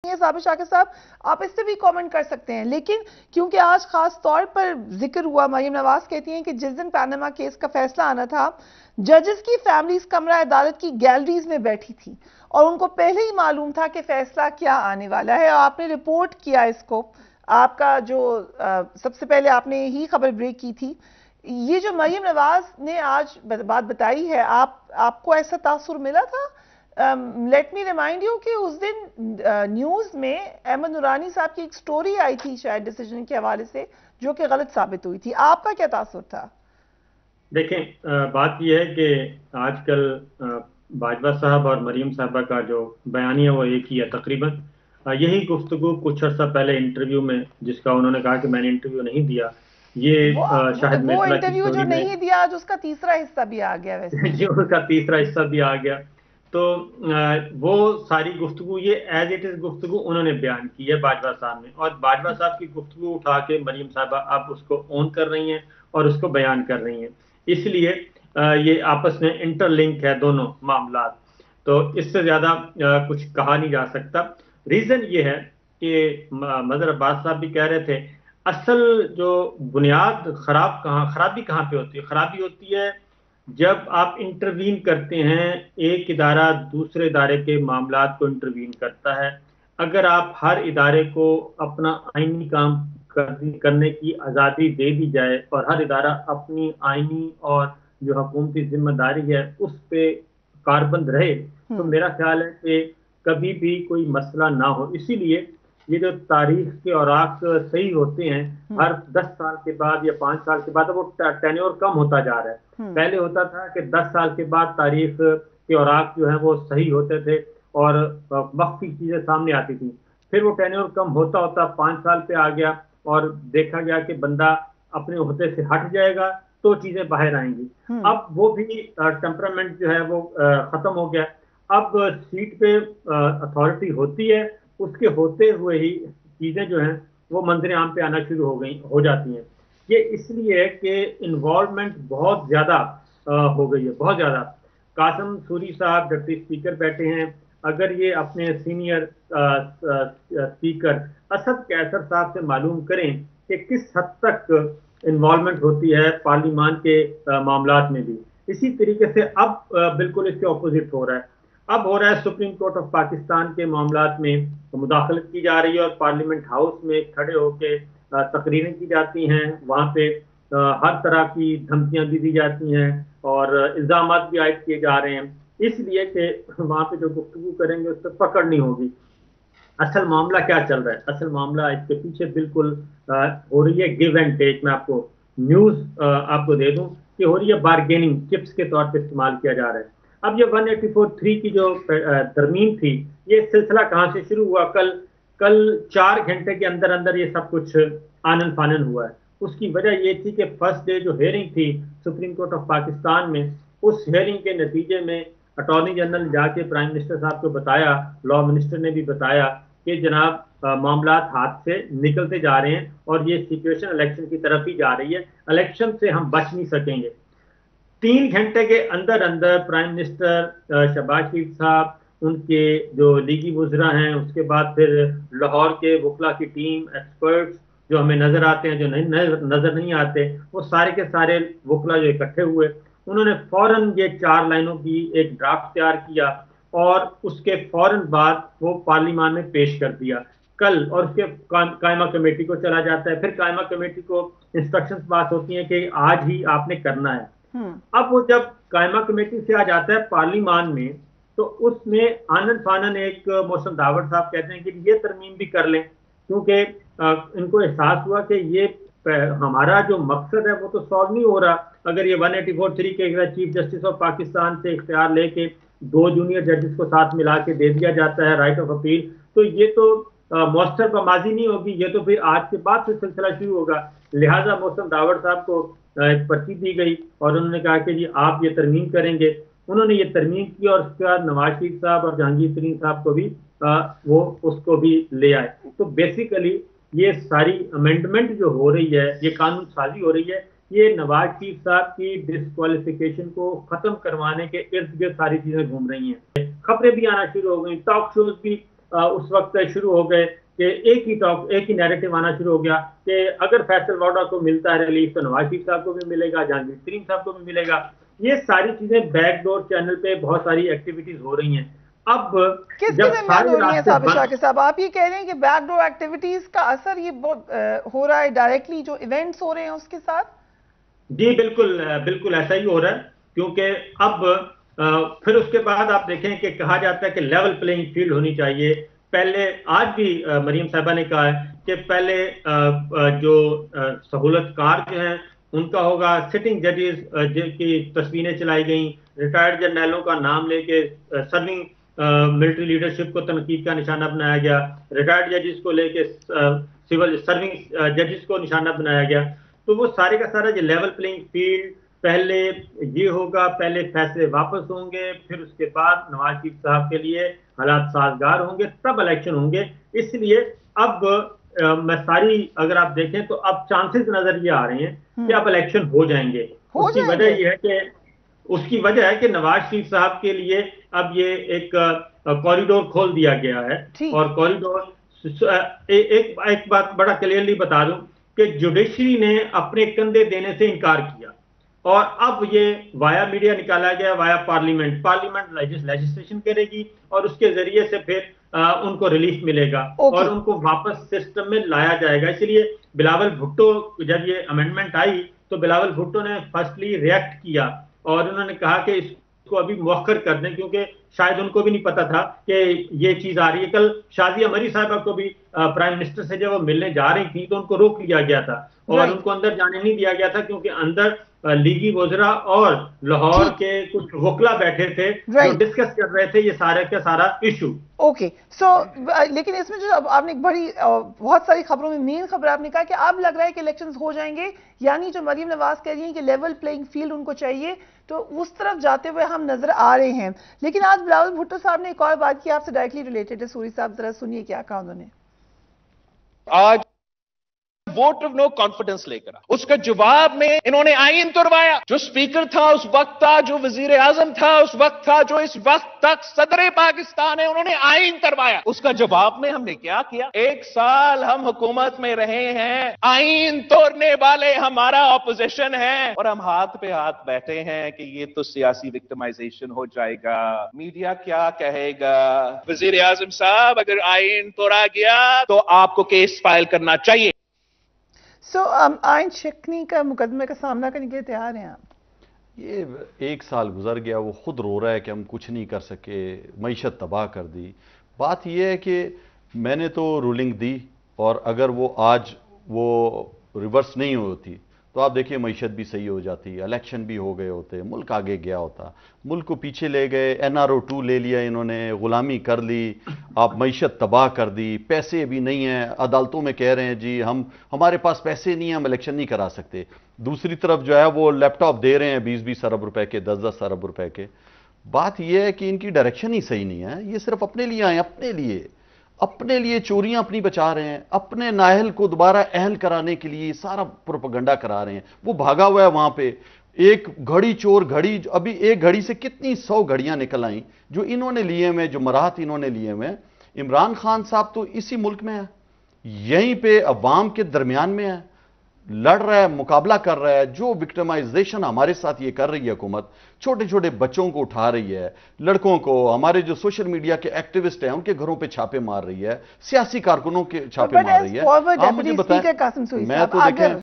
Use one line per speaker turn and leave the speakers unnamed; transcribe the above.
साबिर शाकिर साहब, आप इस पे भी कमेंट कर सकते हैं, लेकिन क्योंकि आज खास तौर पर जिक्र हुआ, मरीम नवाज कहती हैं कि जिस दिन पैनामा केस का फैसला आना था, जजेस की फैमिलीज कमरा अदालत की गैलरीज में बैठी थी और उनको पहले ही मालूम था कि फैसला क्या आने वाला है, और आपने रिपोर्ट किया इसको। आपका जो सबसे पहले आपने ही खबर ब्रेक की थी। ये जो मरीम नवाज ने आज बात बताई है, आपको ऐसा तासुर मिला था? लेट मी रिमाइंड यू कि उस दिन न्यूज में अहमद नूरानी साहब की एक स्टोरी आई थी शायद डिसीजन के हवाले से, जो कि गलत साबित हुई थी। आपका क्या तासुर था?
देखें, बात यह है कि आजकल बाजवा साहब और मरीम साहबा का जो बयानिया वो एक ही है तकरीबन। यही गुफ्तगू कुछ अर्सा पहले इंटरव्यू में, जिसका उन्होंने कहा कि मैंने इंटरव्यू नहीं दिया, ये शाहिद
वो
मिर्ज़ा की
इंटरव्यू जो
स्टोरी में
नहीं दिया, आज उसका तीसरा हिस्सा भी आ गया वैसे।
जो उसका तीसरा हिस्सा भी आ गया। तो वो सारी गुफ्तगू ये एज इट इज गुफ्तगू उन्होंने बयान की है बाजवा साहब ने, और बाजवा साहब की गुफ्तगू उठा के मरीम साहबा अब उसको ऑन कर रही हैं और उसको बयान कर रही हैं। इसलिए ये आपस में इंटरलिंक है दोनों मामला। तो इससे ज्यादा कुछ कहा नहीं जा सकता। रीजन ये है कि मदर अब्बास साहब भी कह रहे थे, असल जो बुनियाद खराबी कहाँ पे होती है? खराबी होती है जब आप इंटरवीन करते हैं, एक इदारा दूसरे इदारे के मामलात को इंटरवीन करता है। अगर आप हर इदारे को अपना आईनी काम करने की आज़ादी दे दी जाए और हर इदारा अपनी आईनी और जो हुकूमती जिम्मेदारी है उस पे कारबंद रहे, तो मेरा ख्याल है कि कभी भी कोई मसला ना हो। इसीलिए ये जो तारीख के औराक सही होते हैं, हर 10 साल के बाद या 5 साल के बाद वो टेन्योर कम होता जा रहा है। पहले होता था कि 10 साल के बाद तारीख के औराक जो है वो सही होते थे और मख्फी चीजें सामने आती थी। फिर वो टेन्योर कम होता होता 5 साल पे आ गया और देखा गया कि बंदा अपने ओहदे से हट जाएगा तो चीजें बाहर आएंगी। अब वो भी टेम्परामेंट जो है वो खत्म हो गया। अब सीट पे अथॉरिटी होती है, उसके होते हुए ही चीजें जो हैं वो मंजर आम पे आना शुरू हो जाती हैं। ये इसलिए है कि इन्वॉल्वमेंट बहुत ज्यादा हो गई है, बहुत ज्यादा। कासिम सूरी साहब डिप्टी स्पीकर बैठे हैं, अगर ये अपने सीनियर स्पीकर असद कैसर साहब से मालूम करें कि किस हद तक इन्वॉल्वमेंट होती है पार्लिमान के मामलात में भी। इसी तरीके से अब बिल्कुल इसके ऑपोजिट हो रहा है। अब हो रहा है सुप्रीम कोर्ट ऑफ पाकिस्तान के मामलात में मुदाखलत की जा रही है और पार्लियामेंट हाउस में खड़े होकर तकरीरें की जाती हैं। वहाँ पे हर तरह की धमकियां भी दी जाती हैं और इल्जाम भी आयद किए जा रहे हैं, इसलिए कि वहाँ पे जो गुफ्तगू करेंगे उस पर पकड़ नहीं होगी। असल मामला क्या चल रहा है? असल मामला इसके पीछे बिल्कुल हो रही है गिव एंड टेक। मैं आपको न्यूज आपको दे दूं कि हो रही है बार्गेनिंग, चिप्स के तौर पे इस्तेमाल किया जा रहा है। अब ये 184(3) की जो तरमीम थी, ये सिलसिला कहाँ से शुरू हुआ? कल 4 घंटे के अंदर अंदर ये सब कुछ आनन फानन हुआ है। उसकी वजह ये थी कि फर्स्ट डे जो हेयरिंग थी सुप्रीम कोर्ट ऑफ पाकिस्तान में, उस हेयरिंग के नतीजे में अटॉर्नी जनरल ने जाके प्राइम मिनिस्टर साहब को बताया, लॉ मिनिस्टर ने भी बताया कि जनाब मामलात हाथ से निकलते जा रहे हैं और ये सिचुएशन इलेक्शन की तरफ ही जा रही है, इलेक्शन से हम बच नहीं सकेंगे। 3 घंटे के अंदर अंदर प्राइम मिनिस्टर शहबाज शरीफ साहब, उनके जो लीगी वुज़रा हैं, उसके बाद फिर लाहौर के वकला की टीम, एक्सपर्ट्स जो हमें नजर आते हैं, जो नजर नहीं आते, वो सारे के सारे वकला जो इकट्ठे हुए, उन्होंने फौरन ये 4 लाइनों की एक ड्राफ्ट तैयार किया और उसके फौरन बाद वो पार्लियामान में पेश कर दिया कल। और उसके कायमा कमेटी को चला जाता है, फिर कायमा कमेटी को इंस्ट्रक्शंस पास होती हैं कि आज ही आपने करना है। अब वो जब कायमा कमेटी से आ जाता है पार्लियामान में, तो उसमें आनंद फानन एक मोहसिन दावड़ साहब कहते हैं कि ये तरमीम भी कर लें, क्योंकि इनको एहसास हुआ कि ये हमारा जो मकसद है वो तो सॉल्व नहीं हो रहा। अगर ये 184(3) के चीफ जस्टिस ऑफ पाकिस्तान से इख्तियार लेके 2 जूनियर जजेस को साथ मिला के दे दिया जाता है राइट ऑफ अपील, तो ये तो मौसर बमाजी नहीं होगी, ये तो फिर आज के बाद से सिलसिला शुरू होगा। लिहाजा मोहसिन दावड़ साहब को एक पर्ची दी गई और उन्होंने कहा कि जी आप ये तरमीम करेंगे। उन्होंने ये तरमीम की और उसके बाद नवाज शरीफ साहब और जहांगीर तरीन साहब को भी वो उसको भी ले आए। तो बेसिकली ये सारी अमेंडमेंट जो हो रही है, ये कानून साजी हो रही है, ये नवाज शरीफ साहब की डिस्क्वालिफिकेशन को खत्म करवाने के इर्द गिर्द सारी चीजें घूम रही हैं। खबरें भी आना शुरू हो गई, टॉक शोज भी اس وقت شروع ہو گئے کہ ایک ہی نیریٹو آنا شروع ہو گیا کہ اگر فیصل واڈا کو ملتا ہے ریلیف تو نواز شریف صاحب کو بھی ملے گا، جہانگیر ترین صاحب کو بھی ملے گا. یہ ساری چیزیں بیک ڈور چینل پہ بہت ساری ایکٹیویٹیز ہو رہی ہیں. اب
کس کے درمیان ہو رہی ہیں صاحب شاکر صاحب؟ آپ یہ کہہ رہے ہیں کہ بیک ڈور ایکٹیویٹیز کا اثر یہ بہت ہو رہا ہے ڈائریکٹلی جو ایونٹس ہو رہے ہیں اس کے ساتھ؟
جی بالکل ایسا ہی ہو رہا ہے، کیونکہ اب پھر اس کے بعد آپ دیکھیں کہ کہا جاتا ہے کہ لیول پلینگ فیلڈ ہونی چاہیے. پہلے آج بھی مریم صاحبہ نے کہا ہے کہ پہلے جو سہولت کار جو ہیں ان کا ہوگا، سٹنگ ججز کی تصویریں چلائی گئیں، ریٹائرڈ جرنیلوں کا نام لے کے سرونگ ملٹری لیڈرشپ کو تنقید کا نشانہ بنایا گیا، ریٹائرڈ ججز کو لے کے سول سرونگ ججز کو نشانہ بنایا گیا. تو وہ سارے کا سارا جو لیول پلینگ فیلڈ پہلے یہ ہوگا، پہلے فیصلے واپس ہوں گے، پھر اس کے بعد نواز شریف صاحب کے لیے حالات سازگار ہوں گے، تب الیکشن ہوں گے. اس لیے اب میں ساری اگر آپ دیکھیں تو اب چانسز نظر یہ آ رہے ہیں کہ اب الیکشن ہو جائیں گے. اس کی وجہ ہے کہ نواز شریف صاحب کے لیے اب یہ ایک کوریڈور کھول دیا گیا ہے. اور کوریڈور ایک بات بڑا کلیئرلی بتا دوں کہ جوڈیشری نے اپنے کندھے دینے سے انکار کیا، اور اب یہ وایا میڈیا نکالا گیا، وایا پارلیمنٹ لیجسلیشن کرے گی اور اس کے ذریعے سے پھر ان کو ریلیف ملے گا اور ان کو واپس سسٹم میں لایا جائے گا. اس لیے بلاول بھٹو جب یہ امینڈمنٹ آئی تو بلاول بھٹو نے فرسٹلی ریئیکٹ کیا اور انہوں نے کہا کہ اس کو ابھی مؤخر کر دیں، کیونکہ شاید ان کو بھی نہیں پتا تھا کہ یہ چیز آ رہی ہے. کل شازیہ مری صاحبہ کو بھی پرائم منسٹر سے جب وہ ملنے جا رہی تھی تو ان کو روک لیا گیا تھا اور ان کو اندر جانے نہیں دیا گیا تھا، کیونکہ اندر لیگی وزراء اور لاہور کے کچھ وکلا بیٹھے تھے جو ڈسکس کر رہے تھے یہ سارے کا سارا ایشو.
اوکے لیکن اس میں جو آپ نے بڑی بہت ساری خبروں میں مین خبر آپ نے کہا کہ اب لگ رہا ہے کہ الیکشنز ہو جائیں گے، یعنی جو مریم نواز کہہ رہی ہیں کہ لیول پلینگ فیلڈ ان کو چاہیے، تو اس طرف جاتے ہوئے ہم نظر آ رہے ہیں. لیکن آج بلاول بھٹو صاحب نے ایک اور بات کی آپ سے ڈائریکٹلی ریلیٹڈ ہے. سوری صاحب ذرا سنیے کیا کہا انہوں نے.
آج ووٹ آف نو کانفیڈنس لے کر اس کا جواب میں انہوں نے آئین توڑوایا. جو سپیکر تھا اس وقت تھا، جو وزیر اعظم تھا اس وقت تھا، جو اس وقت تک صدر پاکستان ہے، انہوں نے آئین توڑوایا. اس کا جواب میں ہم نے کیا کیا؟ 1 سال ہم حکومت میں رہے ہیں، آئین توڑنے والے ہمارا اپوزیشن ہے اور ہم ہاتھ پہ ہاتھ بیٹھے ہیں کہ یہ تو سیاسی وکٹمائزیشن ہو جائے گا. میڈیا کیا کہے گا؟ وزیر اعظم صاحب اگر آئین توڑا گیا تو آپ کو کیس فائل کرنا چاہیے.
آئین شکنی کا مقدمے کا سامنا کرنے کے لیے تیار ہیں آپ؟
یہ 1 سال گزر گیا، وہ خود رو رہا ہے کہ ہم کچھ نہیں کر سکے، معیشت تباہ کر دی. بات یہ ہے کہ میں نے تو رولنگ دی اور اگر وہ آج وہ ریورس نہیں ہوتی تو آپ دیکھیں معیشت بھی صحیح ہو جاتی، الیکشن بھی ہو گئے ہوتے، ملک آگے گیا ہوتا. ملک کو پیچھے لے گئے، NRO2 لے لیا انہوں نے، غلامی کر لی، آپ معیشت تباہ کر دی. پیسے بھی نہیں ہیں، عدالتوں میں کہہ رہے ہیں جی ہمارے پاس پیسے نہیں ہیں، ہم الیکشن نہیں کرا سکتے. دوسری طرف جو ہے وہ لیپ ٹاپ دے رہے ہیں 20-20 ارب روپے کے، 10-10 ارب روپے کے. بات یہ ہے کہ ان کی ڈائریکشن ہی صحیح نہیں ہے. یہ صرف اپنے لیے آئے، اپنے لیے چوریاں اپنی بچا رہے ہیں، اپنے نااہل کو دوبارہ اہل کرانے کے لیے سارا پروپیگنڈا کرا رہے ہیں. وہ بھاگا ہوا ہے وہاں پہ، ایک گھڑی چور گھڑی، ابھی ایک گھڑی سے کتنی 100 گھڑیاں نکل آئیں جو انہوں نے لیے ہوئے، جو مراحت انہوں نے لیے ہوئے. عمران خان صاحب تو اسی ملک میں ہے، یہیں پہ عوام کے درمیان میں ہے، لڑ رہا ہے، مقابلہ کر رہا ہے. جو وکٹمائزیشن ہمارے ساتھ یہ کر رہی ہے حکومت، چھوٹے چھوٹے بچوں کو اٹھا رہی ہے، لڑکوں کو، ہمارے جو سوشل میڈیا کے ایکٹیوسٹ ہیں ان کے گھروں پہ چھاپے مار رہی ہے، سیاسی کارکنوں کے چھاپے مار رہی ہے. آپ مجھے بتائیں، میں تو دیکھیں